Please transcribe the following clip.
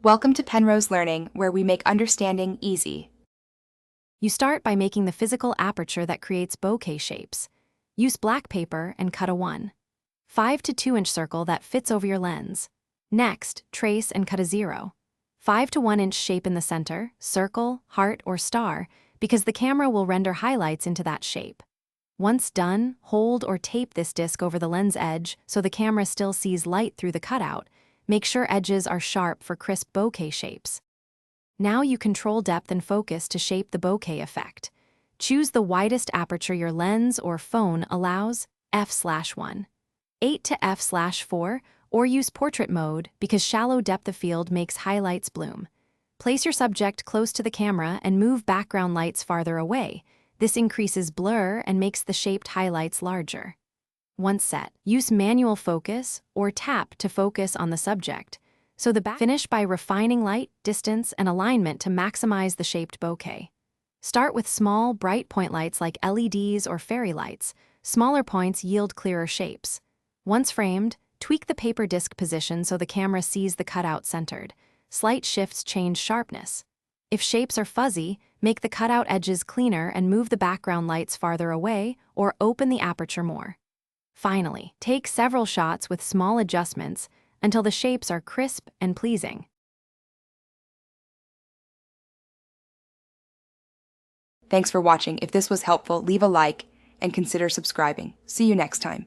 Welcome to Penrose Learning, where we make understanding easy. You start by making the physical aperture that creates bokeh shapes. Use black paper and cut a 1.5 to 2 inch circle that fits over your lens. Next, trace and cut a 0.5 to 1 inch shape in the center, circle, heart, or star, because the camera will render highlights into that shape. Once done, hold or tape this disc over the lens edge so the camera still sees light through the cutout. Make sure edges are sharp for crisp bokeh shapes. Now you control depth and focus to shape the bokeh effect. Choose the widest aperture your lens or phone allows, f/1.8 to f/4, or use portrait mode because shallow depth of field makes highlights bloom. Place your subject close to the camera and move background lights farther away. This increases blur and makes the shaped highlights larger. Once set, use manual focus or tap to focus on the subject. Finish by refining light, distance, and alignment to maximize the shaped bokeh. Start with small, bright point lights like LEDs or fairy lights. Smaller points yield clearer shapes. Once framed, tweak the paper disc position so the camera sees the cutout centered. Slight shifts change sharpness. If shapes are fuzzy, make the cutout edges cleaner and move the background lights farther away or open the aperture more. Finally, take several shots with small adjustments until the shapes are crisp and pleasing. Thanks for watching. If this was helpful, leave a like and consider subscribing. See you next time.